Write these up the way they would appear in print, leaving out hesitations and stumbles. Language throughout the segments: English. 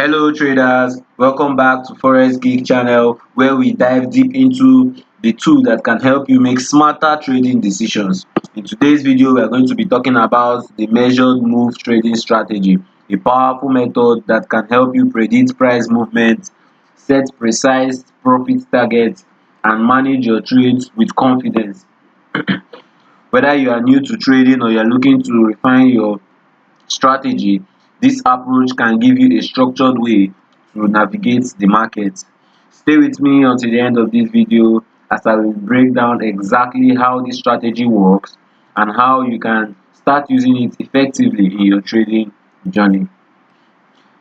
Hello traders, welcome back to Forex Geek channel where we dive deep into the tool that can help you make smarter trading decisions. In today's video, we are going to be talking about the measured move trading strategy, a powerful method that can help you predict price movement, set precise profit targets, and manage your trades with confidence. Whether you are new to trading or you are looking to refine your strategy, this approach can give you a structured way to navigate the market. Stay with me until the end of this video as I will break down exactly how this strategy works and how you can start using it effectively in your trading journey.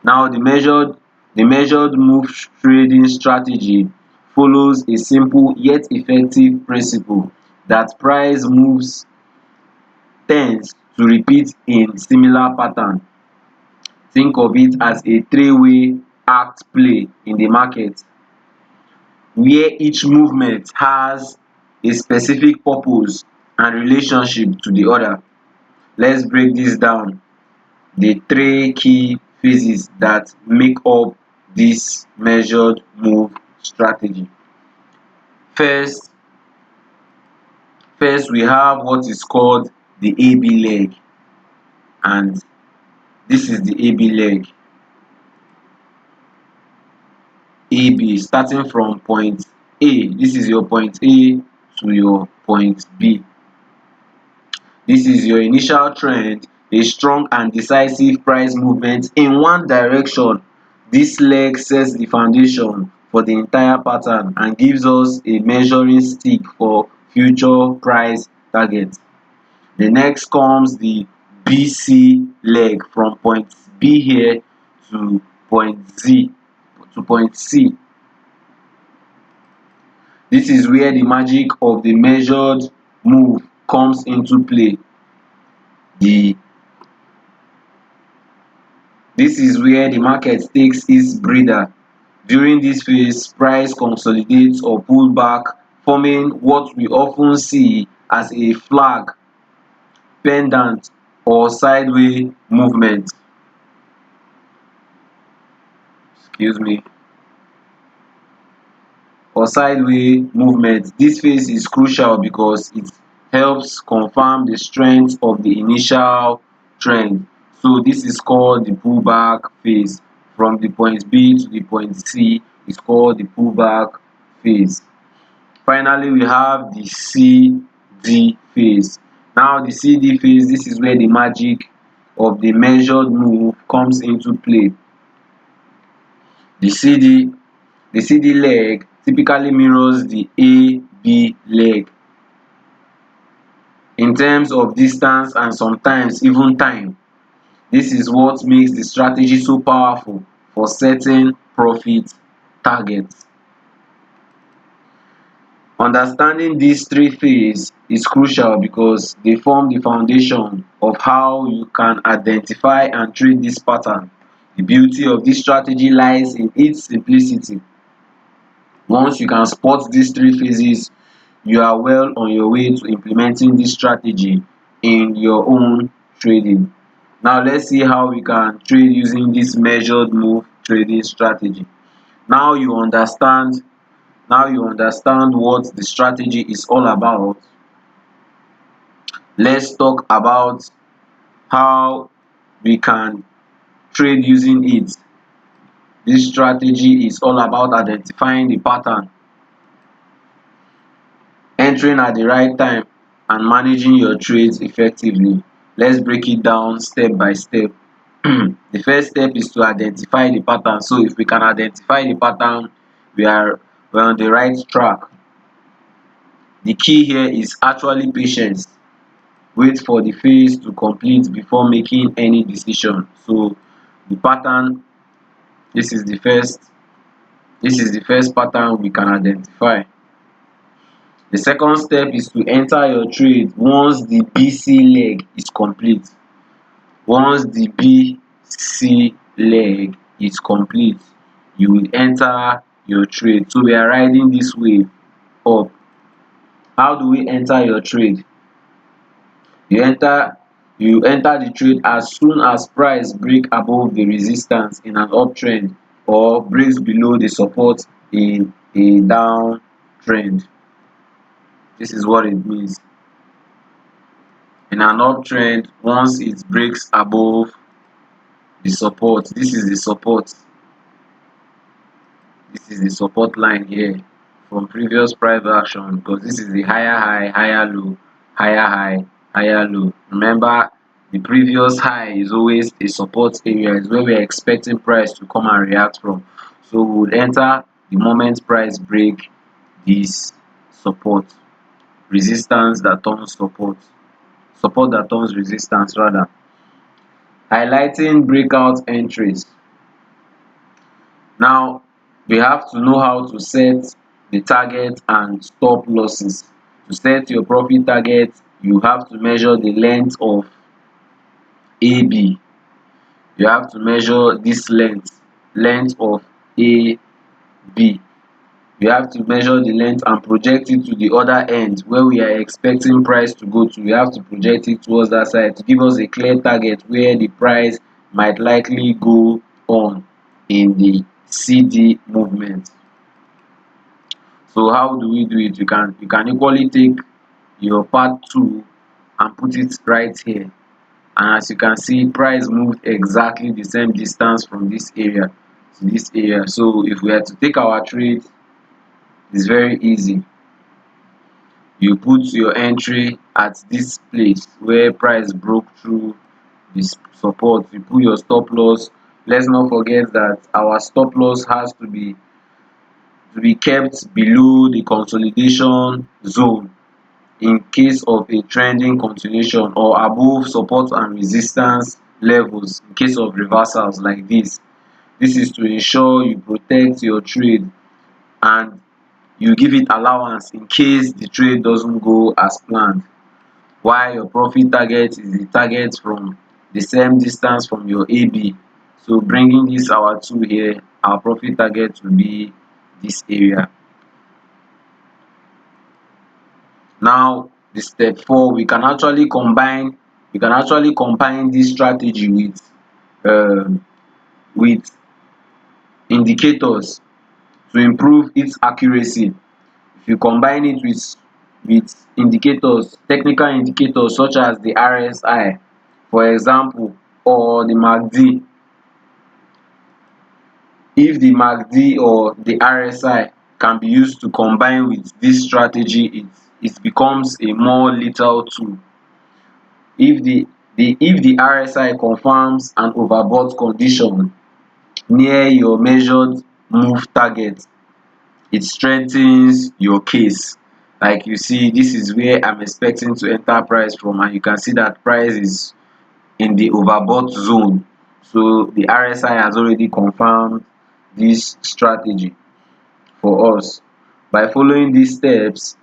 Now, the measured move trading strategy follows a simple yet effective principle that price moves tends to repeat in similar pattern. Think of it as a three-way act play in the market where each movement has a specific purpose and relationship to the other. Let's break this down. The three key phases that make up this measured move strategy. First, first we have what is called the AB leg, and this is the AB leg. AB starting from point A. This is your point A to your point B. This is your initial trend, a strong and decisive price movement in one direction. This leg sets the foundation for the entire pattern and gives us a measuring stick for future price targets. The next comes the BC leg from point B here to point Z to point C. This is where the magic of the measured move comes into play. This is where the market takes its breather. During this phase, price consolidates or pull back, forming what we often see as a flag, pendant, or sideways movement. Excuse me. Or sideways movement. This phase is crucial because it helps confirm the strength of the initial trend. So this is called the pullback phase. From the point B to the point C is called the pullback phase. Finally, we have the CD phase. Now the CD phase, this is where the magic of the measured move comes into play. The CD The CD leg typically mirrors the AB leg in terms of distance and sometimes even time. This is what makes the strategy so powerful for setting profit targets. Understanding these three phases is crucial because they form the foundation of how you can identify and trade this pattern. The beauty of this strategy lies in its simplicity. Once you can spot these three phases, you are well on your way to implementing this strategy in your own trading. Now let's see how we can trade using this measured move trading strategy. Now you understand what the strategy is all about. Let's talk about how we can trade using it. This strategy is all about identifying the pattern, entering at the right time, and managing your trades effectively. Let's break it down step by step. The first step is to identify the pattern. So if we can identify the pattern, we're on the right track. The key here is actually patience. Wait for the phase to complete before making any decision. So the pattern, this is the first pattern we can identify. The second step is to enter your trade once the BC leg is complete. Once the BC leg is complete, you will enter your trade. So we are riding this wave up. How do we enter your trade? You enter You enter the trade as soon as price break above the resistance in an uptrend or breaks below the support in a downtrend. This is what it means. In an uptrend, once it breaks above the support, this is the support line here from previous price action, because this is the higher high, higher low, higher high, higher low. Remember, the previous high is always a support area, is where we are expecting price to come and react from. So we would enter the moment price break this support, resistance that turns support, support that turns resistance rather. Highlighting breakout entries. Now we have to know how to set the target and stop losses. To set your profit target, you have to measure the length of AB. You have to measure this length of AB. You have to measure the length and project it to the other end where we are expecting price to go to. We have to project it towards that side to give us a clear target where the price might likely go on in the CD movement. So how do we do it? You can equally take your part 2 and put it right here. And as you can see, price moved exactly the same distance from this area to this area. So if we are to take our trade, it's very easy. You put your entry at this place where price broke through this support. You put your stop loss. Let's not forget that our stop loss has to be kept below the consolidation zone in case of a trending continuation, or above support and resistance levels in case of reversals like this. This is to ensure you protect your trade and you give it allowance in case the trade doesn't go as planned, while your profit target is the target from the same distance from your AB. So bringing this our 2 here, our profit target will be this area. Now the step 4, we can actually combine this strategy with indicators to improve its accuracy. If you combine it with indicators, technical indicators such as the RSI, for example, or the MACD. If the MACD or the RSI can be used to combine with this strategy, it becomes a more lethal tool. If the RSI confirms an overbought condition near your measured move target, it strengthens your case. Like you see, this is where I'm expecting to enter price from, and you can see that price is in the overbought zone. So the RSI has already confirmed this strategy for us. By following these steps,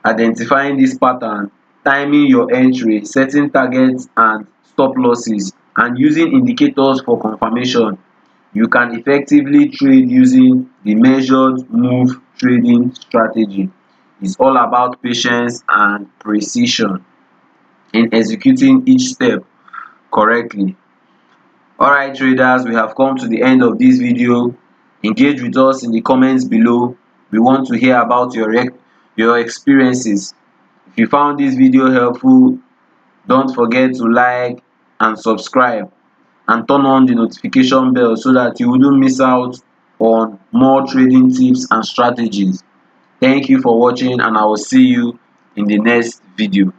identifying this pattern, timing your entry, setting targets and stop losses, and using indicators for confirmation, you can effectively trade using the measured move trading strategy. It's all about patience and precision in executing each step correctly. Alright traders, we have come to the end of this video. Engage with us in the comments below. We want to hear about your experiences. If you found this video helpful, don't forget to like and subscribe, and turn on the notification bell so that you wouldn't miss out on more trading tips and strategies. Thank you for watching, and I will see you in the next video.